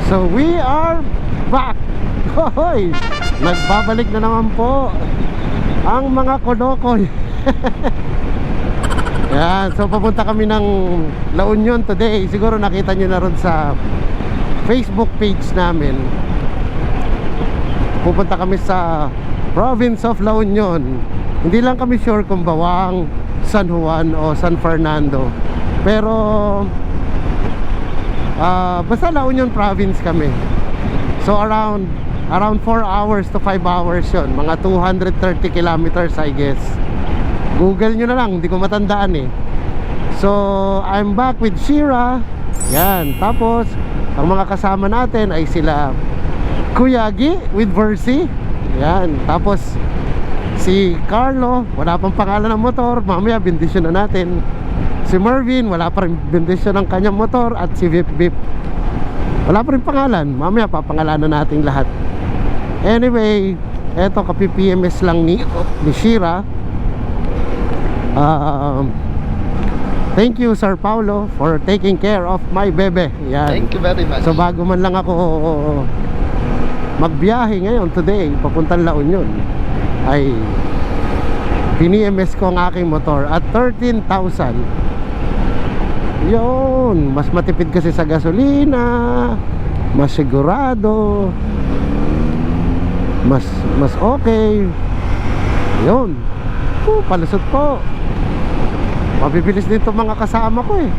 So we are back. Hoy, nagbabalik na naman po ang mga kodokoy. Yan, so papunta kami ng La Union today. Siguro nakita nyo na ron sa Facebook page namin. Pupunta kami sa province of La Union. Hindi lang kami sure kung Bawang, San Juan o San Fernando. Pero basta La Union province kami. So around 4 hours to 5 hours yun. Mga 230 kilometers I guess. Google nyo na lang, hindi ko matandaan eh. So I'm back with Shira. Yan, tapos ang mga kasama natin ay sila Kuya Agi with Versi. Yan, tapos si Carlo, wala pang pangalan ng motor. Mamaya bindisyon na natin. Si Mervin, wala pa rin bindisyon ng kanyang motor. At si Vip Vip, wala pa rin pangalan. Mamaya papangalanan natin lahat. Anyway, eto kapi-PMS lang ni Shira. Thank you Sir Paulo for taking care of my bebe. Yan. Thank you very much. So bago man lang ako magbiyahe ngayon today papuntang La Union, ay PMS ko ang aking motor at 13,000. Yun, mas matipid kasi sa gasolina, mas sigurado, mas okay. Yun, palusot po. Mabibilis din itong mga kasama ko eh.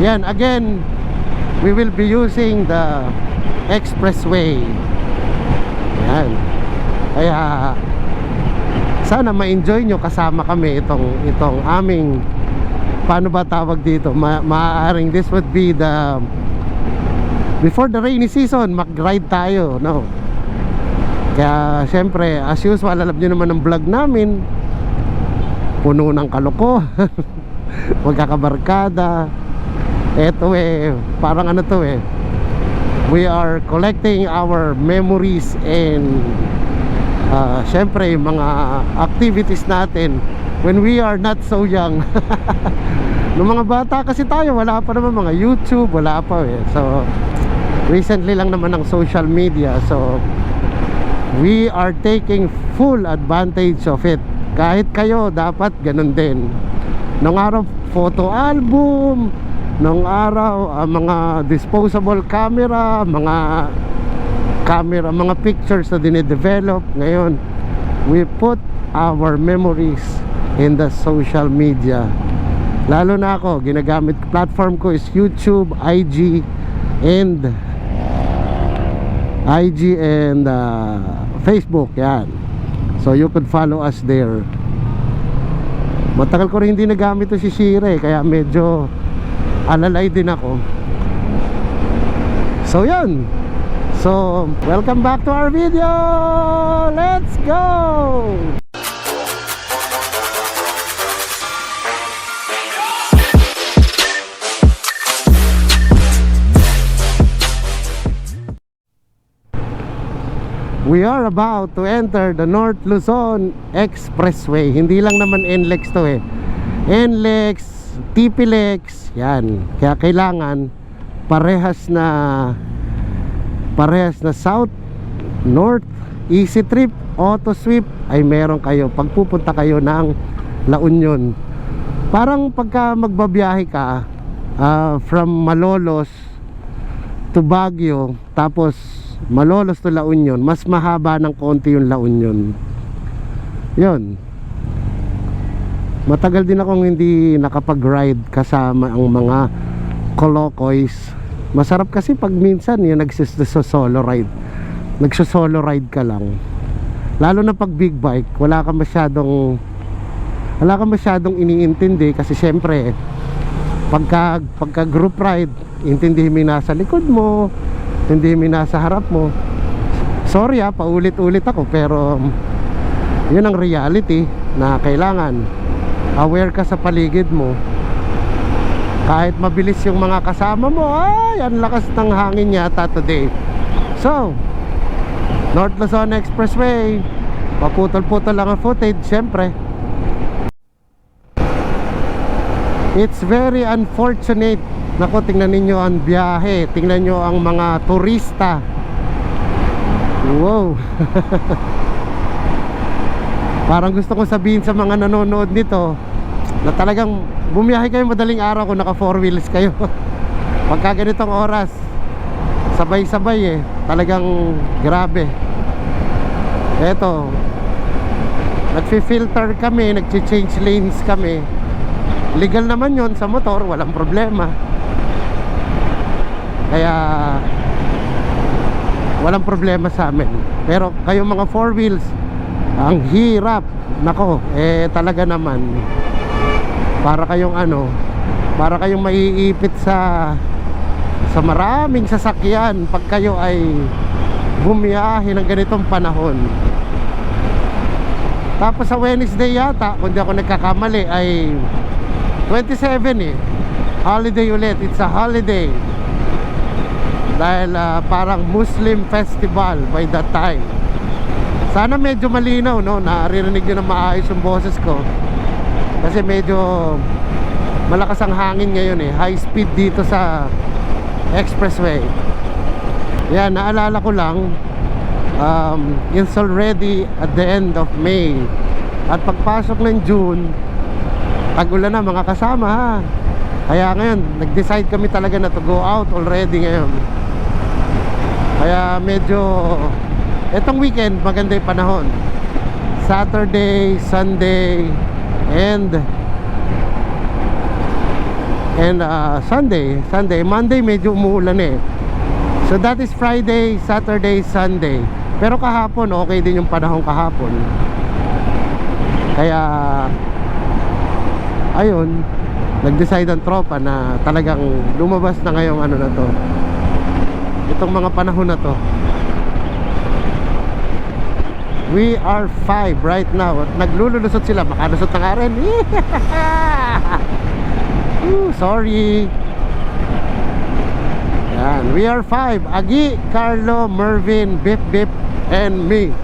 Yan, again, we will be using the expressway. Yan. Kaya sana ma-enjoy nyo kasama kami itong aming, paano ba tawag dito, maaaring this would be the before the rainy season, mag-ride tayo, no? Kaya syempre, as usual, alam nyo naman ang vlog namin, puno ng kalokohan, magkakabarkada. Eto eh, parang ano to eh, we are collecting our memories and syempre mga activities natin when we are not so young. Nung mga bata kasi tayo, wala pa naman mga YouTube, wala pa eh. So recently lang naman ang social media. So we are taking full advantage of it. Kahit kayo, dapat ganun din. Nung araw, photo album. Nung araw, mga disposable camera, mga pictures na dinidevelop. Ngayon, we put our memories in the social media. Lalo na ako, ginagamit platform ko is YouTube, IG and Facebook. Yan, so you could follow us there. Matagal ko rin hindi nagamit to si Shire, kaya medyo alalay din ako. So yan. So welcome back to our video. Let's go. We are about to enter the North Luzon Expressway. Hindi lang naman NLEX to eh. NLEX, TPLEX, yan. Kaya kailangan parehas na South, North, Easy Trip, Auto Sweep ay meron kayo pag pupunta kayo ng La Union. Parang pagka magbabiyahe ka from Malolos to Baguio, tapos Malolos to La Union, mas mahaba ng konti yung La Union. Yun. Matagal din akong hindi nakapag-ride kasama ang mga kolokoys. Masarap kasi pag minsan yung nagsisolo ride. Nagsosolo ride ka lang. Lalo na pag big bike, wala ka masyadong iniintindi kasi syempre pagka group ride, intindihin mo yung nasa likod mo, hindi mo nasa harap mo. Sorry paulit-ulit ako, pero yun ang reality na kailangan aware ka sa paligid mo. Kahit mabilis yung mga kasama mo, ay ang lakas ng hangin yata today. So North Luzon Expressway, paputol-putol lang ang footage syempre. It's very unfortunate. Nako, tingnan ninyo ang biyahe, tingnan nyo ang mga turista. Wow. Parang gusto kong sabihin sa mga nanonood nito na talagang bumiyahe kayo madaling araw kung naka 4 wheels kayo. Pagka ganitong oras, sabay-sabay talagang grabe. Eto, nagfi-filter kami, nagchi-change lanes kami. Legal naman yon sa motor, walang problema. Kaya walang problema sa amin. Pero kayong mga 4 wheels, ang hirap. Nako, talaga naman. Para kayong para kayong maiipit sa maraming sasakyan pag kayo ay bumiyahe ng ganitong panahon. Tapos sa Wednesday yata, kung di ako nagkakamali, ay 27 holiday ulit. It's a holiday dahil parang Muslim festival by that time. Sana medyo malinaw, no? Naririnig nyo na maayos yung boses ko, kasi medyo malakas ang hangin ngayon high speed dito sa expressway. Yan, naalala ko lang, it's already at the end of May, at pagpasok ng June, tag-ulan na mga kasama ha. Kaya ngayon, nag-decide kami talaga na to go out already ngayon. Kaya medyo etong weekend maganda yung panahon. Saturday, Sunday, and Sunday, Monday medyo umuulan So that is Friday, Saturday, Sunday. Pero kahapon okay din yung panahon kahapon. Kaya ayun, nag-decide ang tropa na talagang lumabas na ngayong na to, itong mga panahon na to. We are 5 right now at naglululusot sila, makalusot na nga rin. Sorry. Yan, we are 5, Agi, Carlo, Mervin, Bip Bip, and me.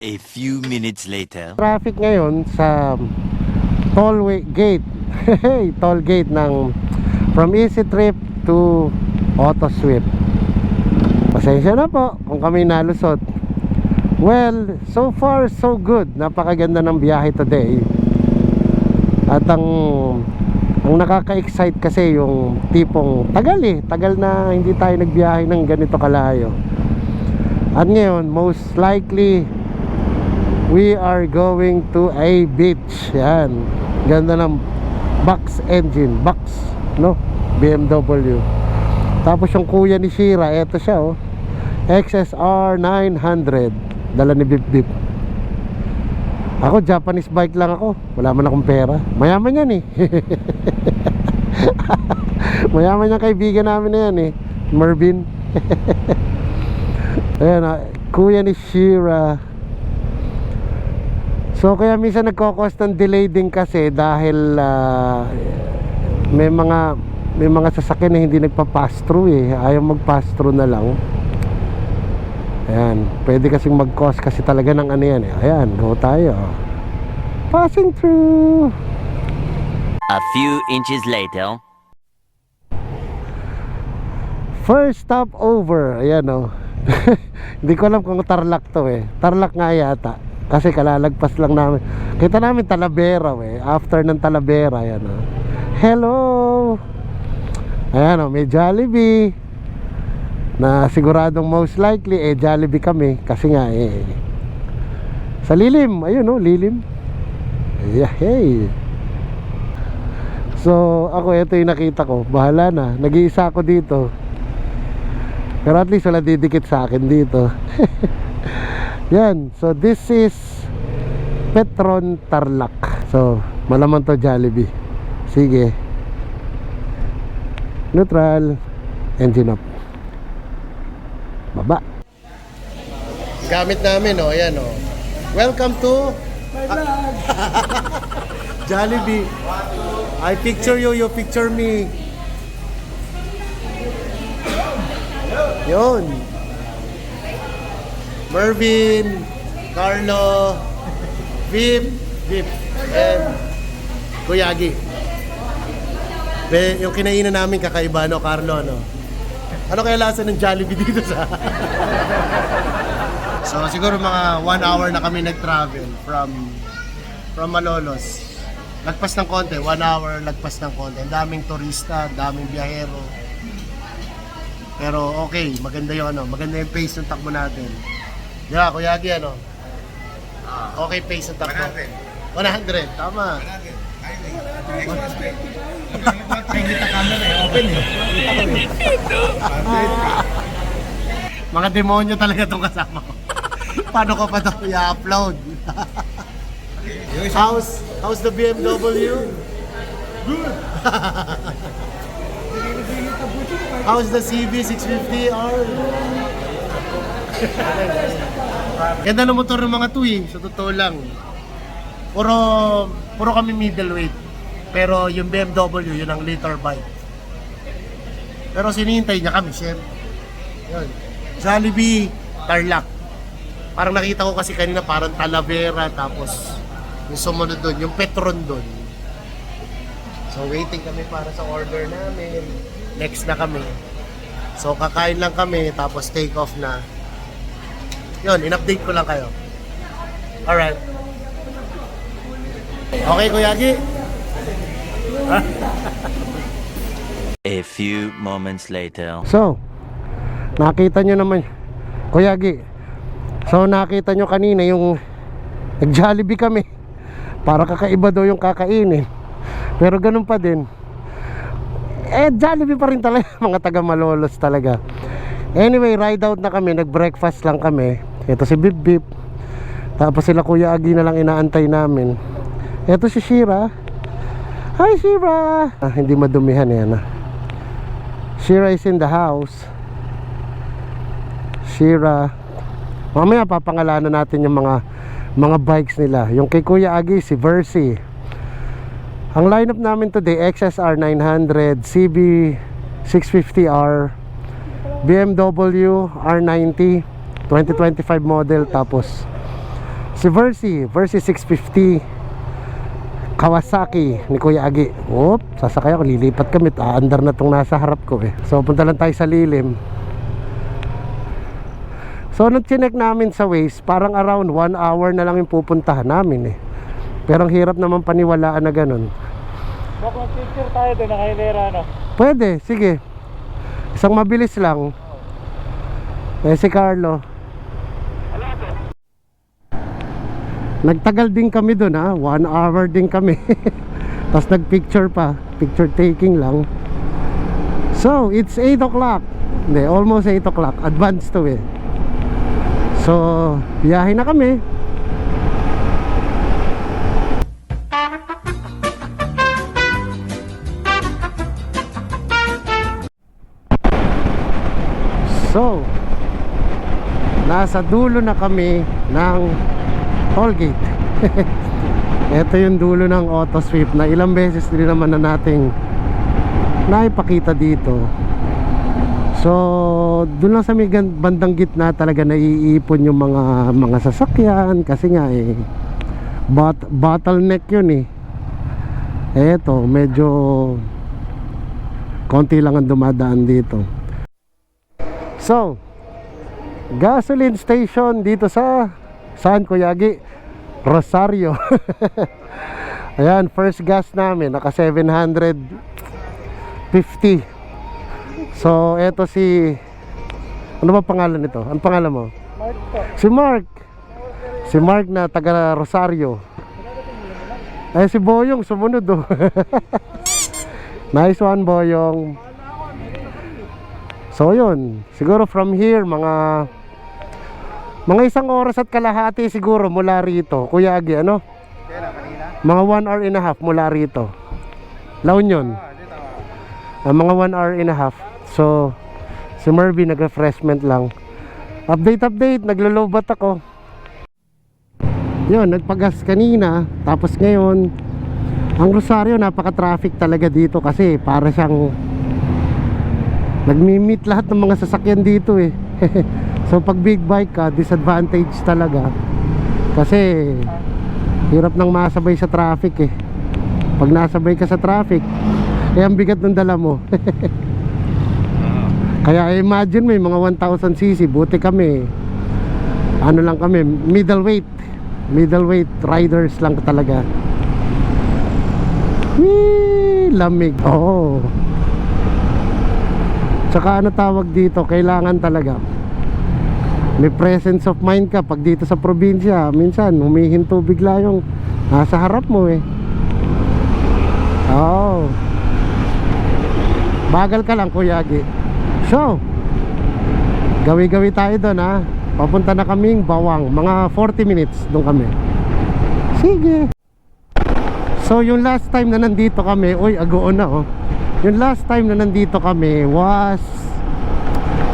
A few minutes later. Traffic ngayon sa tollway gate. Toll gate ng from Easy Trip to Auto Sweep. Pasensya na po kung kami nalusot. Well, so far so good. Napakaganda ng biyahe today. At ang nakaka-excite kasi yung tipong tagal na hindi tayo nagbiyahe ng ganito kalayo. At ngayon, most likely we are going to a beach. Yan, ganda ng box engine, no, BMW. Tapos yung kuya ni Shira, eto siya XSR 900, dala ni Bip Bip. Ako Japanese bike lang ako, wala man akong pera. Mayaman yan mayaman yung kaibigan namin na yan Mervin. Ayan, kuya ni Shira. So kaya minsan nagko-cause ng delay din kasi dahil may mga sasakyan na hindi nagpa-pass through eh. Ayaw mag-pass through na lang. Ayan, pwede kasing mag-cause kasi talaga ng ano yan eh. Ayan, go tayo. Passing through. A few inches later. First stop over. Ayan o. Hindi ko alam kung Tarlac to eh. Tarlac nga yata. Kasi kalalagpas lang namin. Kita namin Talavera eh. After ng Talavera. Ayan o. Hello. Ayan o, may Jollibee. Na siguradong most likely Jollibee kami. Kasi nga sa lilim. Ayun o, lilim. Yeah, hey. So ako, ito yung nakita ko. Bahala na, nag-iisa ako dito. Pero at least wala didikit sa akin dito. Yan, so this is Petron Tarlac. So malamang to Jollibee. Sige. Neutral. Engine up. Baba. Gamit namin oh, ayan oh. Welcome to my vlog. Jollibee. I picture you, you picture me. Yun. Mervin, Carlo, Vip, and Kuyagi. Yung kinainan namin kakaiba, no, Carlo, no? Ano kaya lasa ng Jollibee dito sa... So, siguro mga 1 hour na kami nag-travel from Malolos. Lagpas ng konti, 1 hour, lagpas ng konti. Ang daming turista, daming biyahero. Pero okay, maganda yung maganda yung pace ng takbo natin. Di ba, Kuya Agi, okay pace ng takbo. 100, tama. Mga demonyo talaga itong kasama ko. Paano ko pa ito i-upload? How's the BMW? Good. How's the CB650R? Ganda ng motor ng mga to eh, sa totoo lang. Puro kami middleweight. Pero yung BMW, yun ang liter bike. Pero sinihintay niya kami, syempre. Yun. Jollibee, Tarlac. Parang nakita ko kasi kanina parang Talavera, tapos yung sumunod doon, yung Petron doon. So waiting kami para sa order namin. Next na kami. So kakain lang kami, tapos take off na. Yun, in-update ko lang kayo. Alright. Okay, Kuya Agi. A few moments later. So, nakita nyo naman, Kuya Agi. So nakita nyo kanina yung nag-Jollibee kami. Para kakaiba daw yung kakainin. Pero ganun pa din. Jollibee pa rin talaga. Mga taga Malolos talaga. Anyway, ride out na kami. Nag-breakfast lang kami. Ito si Bip Bip. Tapos sila Kuya Agi na lang inaantay namin. Ito si Shira. Hi Shira. Hindi madumihan yan. Shira is in the house. Shira. Mamaya papangalanan natin yung mga bikes nila. Yung kay Kuya Agi, si Versi. Ang lineup namin today, XSR 900, CB 650R, BMW R90 2025 model, tapos si Versi 650, Kawasaki ni Kuya Agi. Sasakay ako, lilipat kami. Andar na tong nasa harap ko eh. So punta lang tayo sa lilim. So nung chinek namin sa Waze, parang around 1 hour na lang yung pupuntahan namin eh. Pero ang hirap naman paniwalaan na ganun. Baka mag-picture tayo doon na kailera, no? Pwede, sige. Isang mabilis lang. Si Carlo. Nagtagal din kami doon 1 hour din kami. Tapos nagpicture pa. Picture taking lang. So, it's 8 o'clock. Hindi, almost 8 o'clock. Advance to eh. So, biyahe na kami. So, nasa dulo na kami ng toll gate. Ito yung dulo ng auto sweep na ilang beses din naman na nating naipakita dito. So doon lang sa may bandang gitna talaga naiipon yung mga sasakyan kasi nga bottleneck yun eh. Eto medyo konti lang ang dumadaan dito. So gasoline station dito sa saan, Kuyagi? Rosario. Ayan, first gas namin naka 750. So eto si, ano ba pangalan nito? Ano pangalan mo? Mark po. Si Mark na taga Rosario. Ay si Boyong sumunod oh. Nice one, Boyong. So yun, siguro from here mga 1 oras at kalahati siguro mula rito, Kuya Agi, ano? Mga 1 hour and a half mula rito, La Union. Mga 1 hour and a half. So si Mervy nag-refreshment lang. Update, naglo-lowbat ako. Yun, nagpagas kanina. Tapos ngayon, ang Rosario napaka-traffic talaga dito kasi para siyang nagmi-meet lahat ng mga sasakyan dito eh. So pag big bike ka, disadvantage talaga kasi hirap nang masabay sa traffic eh. Pag nasabay ka sa traffic, ang bigat ng dala mo. Kaya imagine may mga 1000cc, buti kami ano lang kami, middleweight riders lang talaga. Lamig. Oo. Tsaka ano tawag dito, kailangan talaga may presence of mind ka. Pag dito sa probinsya, minsan humihinto bigla yung nasa harap mo eh. Oo. Bagal ka lang, Kuya Agi. So gawi-gawi tayo doon ha. Papunta na kaming Bawang. Mga 40 minutes doon kami. Sige. So yung last time na nandito kami, uy, agoon na oh. Yung last time na nandito kami was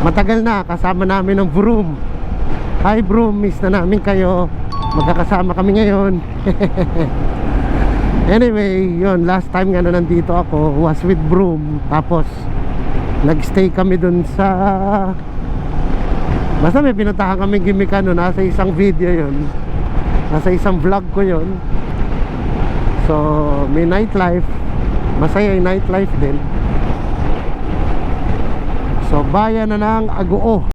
matagal na, kasama namin ng Vroom. Hi Vroom, miss na namin kayo. Magkakasama kami ngayon. Anyway, yun, last time nga na nandito ako was with Vroom. Tapos nagstay kami dun sa, basta may pinuntahan kami gimikan no, nasa isang video yun, nasa isang vlog ko yun. So may nightlife, masaya yung nightlife din. So bayan na ng Agoo,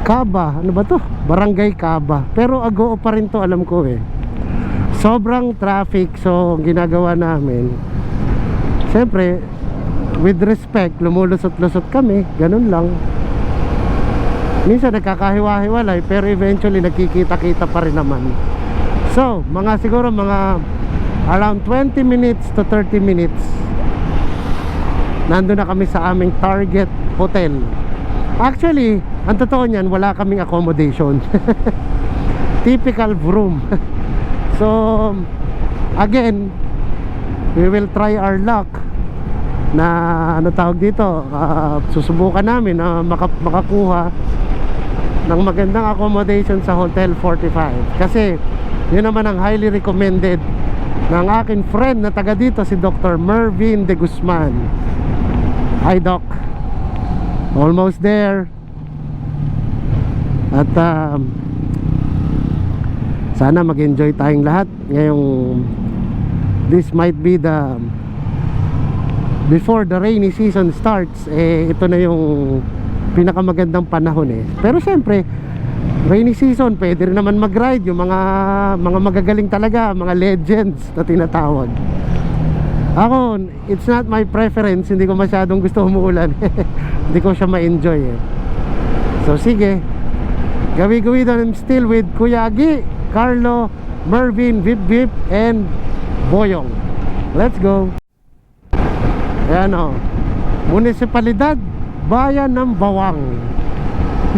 Caba, ano ba to? Barangay Caba. Pero Agoo pa rin to, alam ko eh. Sobrang traffic. So ginagawa namin, siyempre with respect, lumulusot-lusot kami, ganun lang. Minsan nagkakahiwa-hiwalay, pero eventually nagkikita-kita pa rin naman. So siguro mga around 20 minutes to 30 minutes nandun na kami sa aming target hotel. Actually, ang totoo niyan, wala kaming accommodation. Typical Vroom. So again, we will try our luck na ano tawag dito, susubukan namin na makakuha ng magandang accommodation sa Hotel 45. Kasi yun naman ang highly recommended ng aking friend na taga dito, si Dr. Mervin de Guzman. Hi Doc. Almost there. At sana mag-enjoy tayong lahat ngayong, this might be the before the rainy season starts, ito na yung pinakamagandang panahon eh. Pero syempre rainy season, pwede rin naman mag-ride yung mga magagaling talaga, mga legends na tinatawag. Ako, it's not my preference, hindi ko masyadong gusto umuulan. Hindi ko siya ma-enjoy eh. So sige, gawi-gawi doon. I'm still with Kuya Agi, Carlo, Mervin, Vip Vip, and Boyong. Let's go. Ayan o, Munisipalidad Bayan ng Bawang.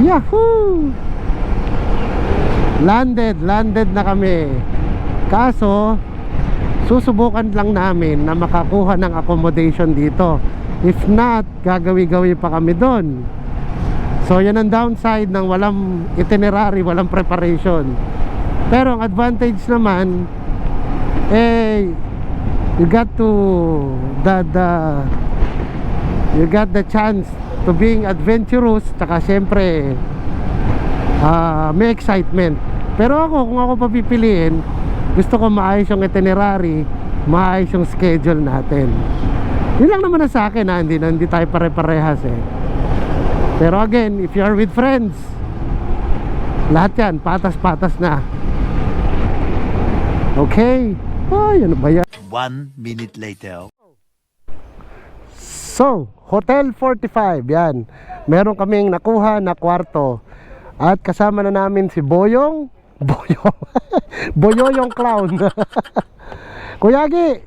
Yahoo! Landed na kami. Kaso susubukan lang namin na makakuha ng accommodation dito. If not, gagawi-gawi pa kami doon. So yan ang downside ng walang itinerary, walang preparation. Pero ang advantage naman, you got the chance to being adventurous, tsaka syempre may excitement. Pero ako, kung ako papipiliin, gusto ko maayos yung itinerary, maayos yung schedule natin. Yun lang naman na sa akin, hindi tayo pare-parehas Pero again, if you are with friends, lahat yan, patas-patas na. Okay. Ay, ano ba yan? 1 minute later. So, Hotel 45, yan. Meron kaming nakuha na kwarto. At kasama na namin si Boyong Boyoyong Clown. Kuya Gi,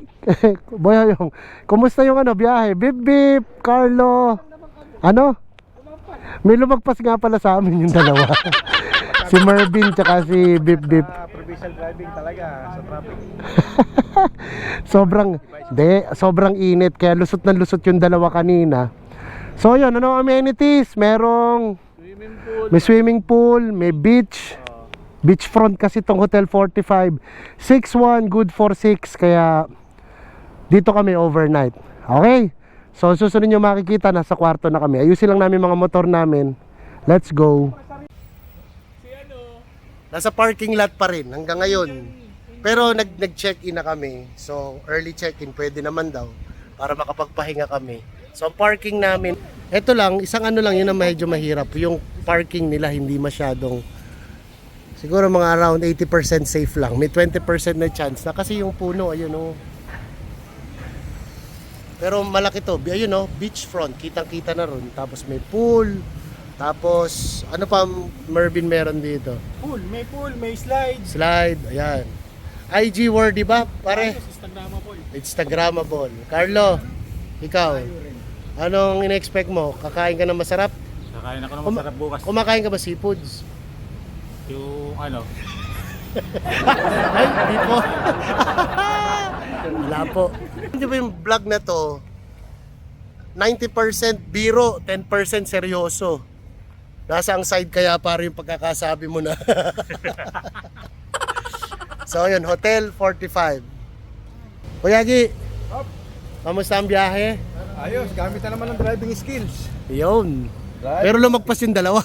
Boyoyong, kumusta yung biyahe? Bip Bip, Carlo, may lumagpas nga pala sa amin yung dalawa. Si Mervin tsaka si Bip Bip. Provincial driving talaga sa traffic. sobrang init, kaya lusot na lusot yung dalawa kanina. So yun, amenities? May swimming pool, may beachfront kasi tong Hotel 45. 6-1, good for 6, kaya dito kami overnight. Okay? So susunod nyo makikita, nasa kwarto na kami. Ayusin lang namin mga motor namin. Let's go. Nasa parking lot pa rin hanggang ngayon. Pero nag-check-in na kami. So early check-in pwede naman daw para makapagpahinga kami. So ang parking namin, eto lang, isang lang yun na medyo mahirap. Yung parking nila hindi masyadong, siguro mga around 80% safe lang. May 20% na chance na kasi yung puno, ayun oh. Pero malaki to, ayun oh, beachfront, kitang-kita na ron. Tapos may pool. Tapos ano pa Mervin meron dito? Pool, may slide. Slide, ayan. IG worthy ba, pare? Instagramable. Instagramable. Carlo, ikaw, anong in-expect mo? Kakain ka ng masarap? Kakain ako ng masarap bukas. Kumakain ka ba seafoods? Yung Ay, hindi po. Wala po. Hindi ba yung vlog na to, 90% biro, 10% seryoso. Nasa ang side kaya para yung pagkakasabi mo na. So yun, Hotel 45. Kuya Gi, kamusta ang biyahe? Ayos, gamit na naman ng driving skills. Yun. Pero lumagpas yung dalawa.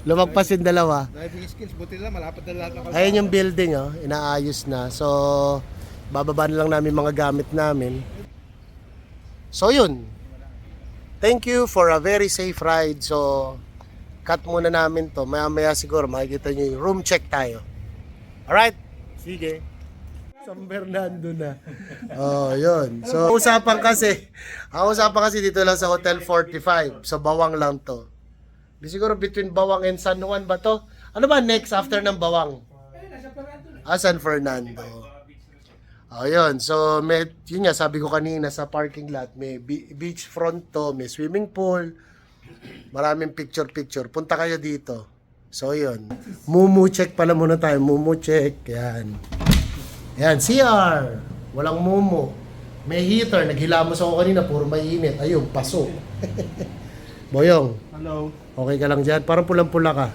Lumagpas yung dalawa. Driving skills, buti lang, malapit na lahat ng Ayun yung building, inaayos na. So, bababa na lang namin mga gamit namin. So yun. Thank you for a very safe ride. So, cut muna namin to. Maya-maya siguro makikita nyo yung room check tayo. Alright? Sige. San Fernando na. Oh, yun. So, ang usapan kasi dito lang sa Hotel 45. So, Bawang lang to. Di siguro between Bawang and San Juan ba to? Ano ba next after ng Bawang? San Fernando. Oh, yun. So, yun nga, sabi ko kanina sa parking lot, may beachfront to, may swimming pool, maraming picture-picture. Punta kayo dito. So, yun. Mumu check pala muna tayo. Mumu check. Yan. Yan, CR. Walang mumu. May heater. Naghilamos ako kanina, puro mainit. Ayun, paso. Boyong. Hello. Okay ka lang dyan? Parang pulang-pula ka.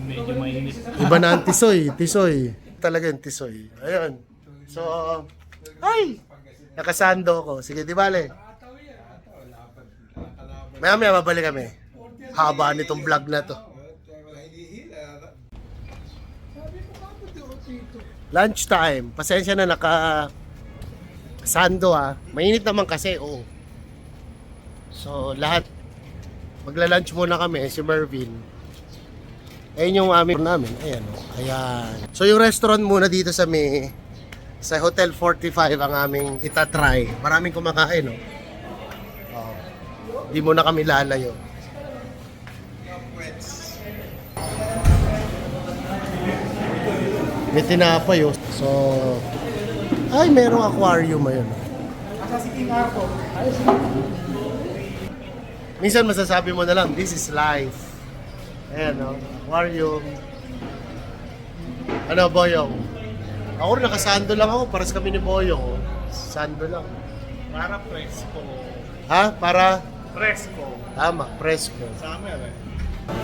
Medyo mainit. Iba na ang tisoy. Talaga yung tisoy. Ayun. So, ay! Nakasando ko. Sige, di bale. Maya mabalik kami. Haba nitong vlog na to. Lunch time. Pasensya na sando Mainit naman kasi, oo. So, lahat magla-lunch muna kami, si Mervin. Ayun yung namin. Ayan, ayan. So, yung restaurant muna dito sa Hotel 45 ang aming itatry. Maraming kumakain, Di muna kami lalayo. May tinapay, So, ay, merong aquarium ayun. Minsan masasabi mo na lang, this is life. Ayan, aquarium. Ano, Boyong? Ako rin, nakasando lang ako. Paras kami ni Boyong. Sando lang. Para presko. Ha? Para? Presko. Tama, presko. Summer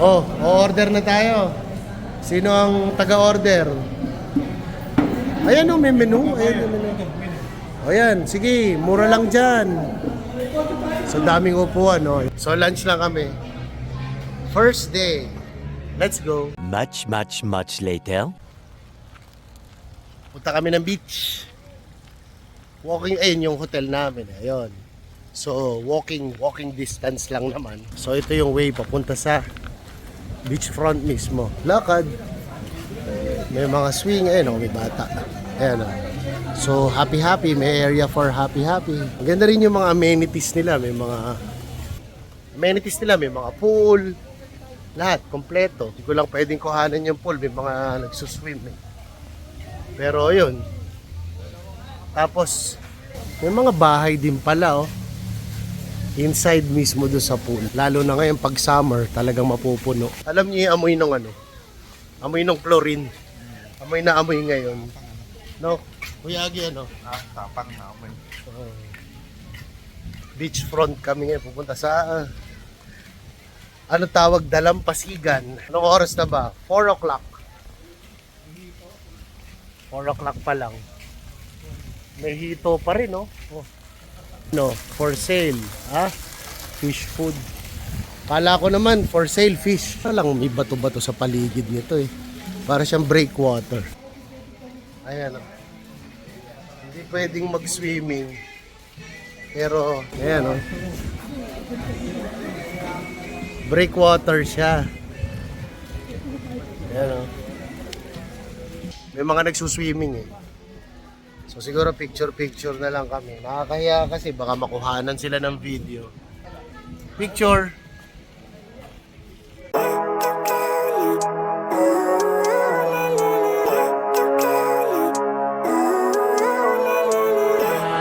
Oh, order na tayo. Sino ang taga-order? Ayan o, may menu. Ayan yung menu. Ayan, sige, mura lang dyan. So daming upuan, no? So lunch lang kami. First day. Let's go. Much later. Punta kami ng beach. Walking, ayun yung hotel namin. Ayun. So, walking distance lang naman. So, ito yung way papunta sa beachfront mismo. Lakad. May mga swing. Ayun, may bata. Ayun, oh. So, happy. May area for happy. Ang ganda rin yung mga amenities nila. May mga pool. Lahat, kompleto. Hindi ko lang pwedeng kuhanan yung pool. May mga nagsuswim. Pero, ayun. Tapos, may mga bahay din pala, oh. Inside mismo doon sa pool. Lalo na ngayon pag summer, talagang mapupuno. Alam niyo yung amoy ng ano? Amoy ng chlorine. Amoy na amoy ngayon. No? Kuya Agi, ano? Tapang na amoy. Beachfront kami ngayon. Pupunta sa... ano tawag? Dalampasigan. Anong oras na ba? 4 o'clock. 4 o'clock pa lang. May hito pa rin, no? Oh. No, for sale, ha? Fish food. Kala ko naman, for sale fish. Lang may bato-bato sa paligid nito eh. Para siyang breakwater. Ayan, oh. Hindi pwedeng mag-swimming. Pero, ayan, oh. Breakwater siya. Ayan, oh. May mga nagsuswimming eh. So siguro picture na lang kami. Nakakahiya kasi baka makuhanan sila ng video. Picture.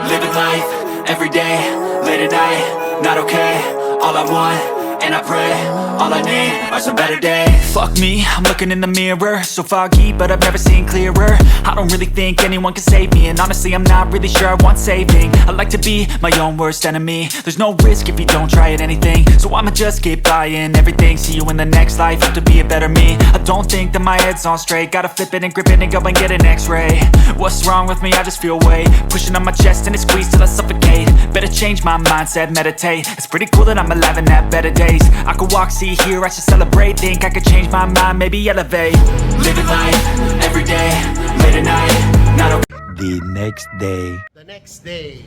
Living life, every day, late at night, not okay. All I want, and I pray, all I need are some better days. Fuck me, I'm looking in the mirror, so foggy, but I've never seen clearer. I don't really think anyone can save me, and honestly I'm not really sure I want saving. I like to be my own worst enemy. There's no risk if you don't try at anything, so I'ma just keep buying everything. See you in the next life, have to be a better me. I don't think that my head's on straight, gotta flip it and grip it and go and get an x-ray. What's wrong with me? I just feel weight pushing on my chest and it squeezes till I suffocate. Better change my mindset, meditate. It's pretty cool that I'm alive and have better days. I could walk, see, hear, I should celebrate. Think I could change my mind, maybe elevate. Living life, every day, late at night, not okay. The next day. The next day.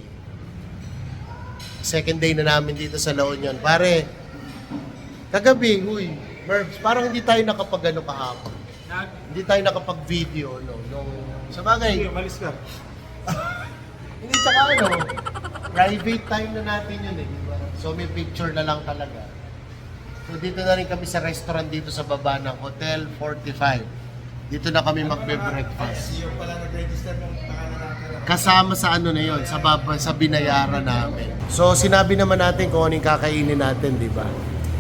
Second day na namin dito sa La Union. Pare, kagabi, uy, Merbs, parang hindi tayo nakapag-ano kahapon. Hindi tayo nakapag-video, no? Sa bagay. Umalis ka. Hindi, tsaka ano, private time na natin yun eh. Diba? So may picture na lang talaga. So dito na rin kami sa restaurant dito sa baba ng Hotel 45. Dito na kami magbe-breakfast. Yung pala nag-register ng pangalan natin. Kasama sa ano na yun, sa binayaran namin. So sinabi naman natin kung anong kakainin natin, di ba?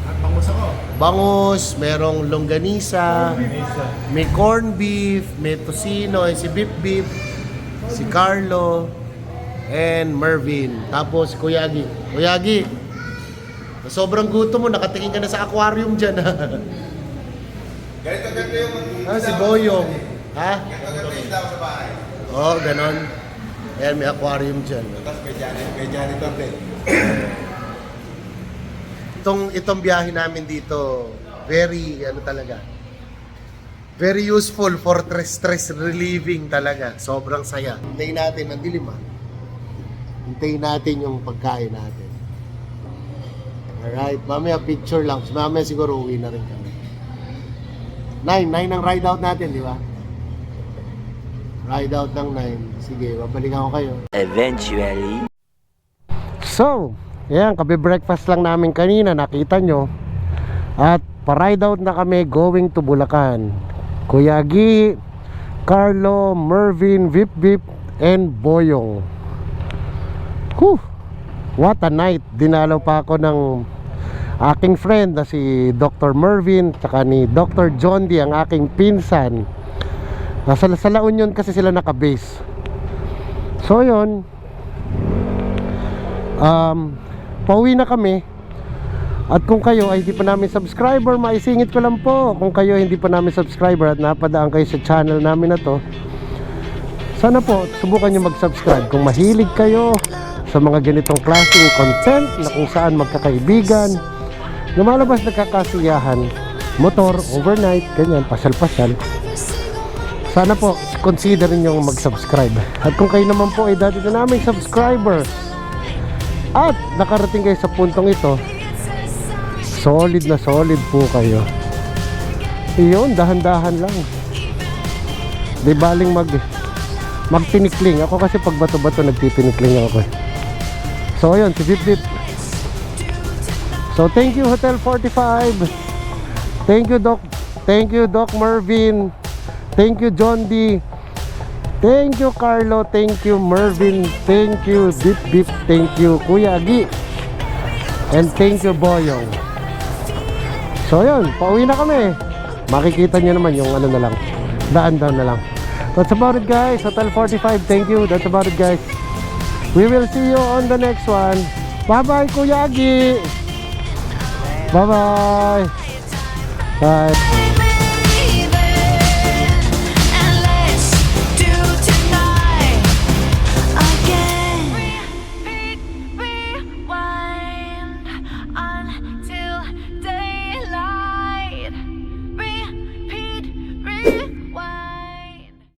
At bangus ako. Bangus, merong longganisa, may corned beef, may tocino, si Bip, si Carlo, and Mervin. Tapos si Kuya Agi. Kuya Agi, sobrang gutom mo, nakatingin ka na sa aquarium dyan. Ganito yung Si Boyong. Ha? ganito yung daw sa bahay. Oo, ganon. Ayan, may aquarium dyan. Tapos may janitor din. Itong biyahe namin dito, very, very useful for stress relieving talaga. Sobrang saya. Hintayin natin, ang dilim ah. Hintayin natin yung pagkain natin. Alright, mamaya picture lang. Mamaya siguro uwi na rin kami. 9 ang ride out natin, di ba? Ride out ng 9. Sige, babalikan ko kayo. Eventually. So, yan, kabe-breakfast lang namin kanina, nakita nyo. At pa-ride out na kami going to Bulacan. Kuya Gi, Carlo, Mervin, Vip, and Boyong. Whew! What a night! Dinalaw pa ako ng aking friend na si Dr. Mervin tsaka ni Dr. John D, ang aking pinsan. Nasa La Union kasi sila naka-base. So yun, pauwi na kami. At kung kayo ay hindi pa namin subscriber, maisingit ko lang po, kung kayo hindi pa namin subscriber at napadaan kayo sa channel namin na to, sana po subukan nyo mag-subscribe kung mahilig kayo sa mga ganitong klaseng content na kung saan magkakaibigan, lumalabas nagkakasiyahan, motor, overnight, ganyan, pasyal-pasyal. Sana po consider nyo mag-subscribe. At kung kayo naman po ay dati na naming subscriber at nakarating kayo sa puntong ito, solid na solid po kayo. Iyon, dahan-dahan lang. Di baling magtinikling. Ako kasi pag bato-bato nagtitinikling ako. So ayun, si Bip Bip. So thank you Hotel 45. Thank you Doc. Thank you Doc Mervin. Thank you John D. Thank you Carlo. Thank you Mervin. Thank you Bip Bip. Thank you Kuya Agi. And thank you Boyong. So yun, pauwi na kami. Makikita nyo naman yung ano na lang, daan-daan na lang. That's about it guys. Hotel 45, thank you. That's about it guys. We will see you on the next one. Bye-bye Kuya Agi. Bye-bye. Bye.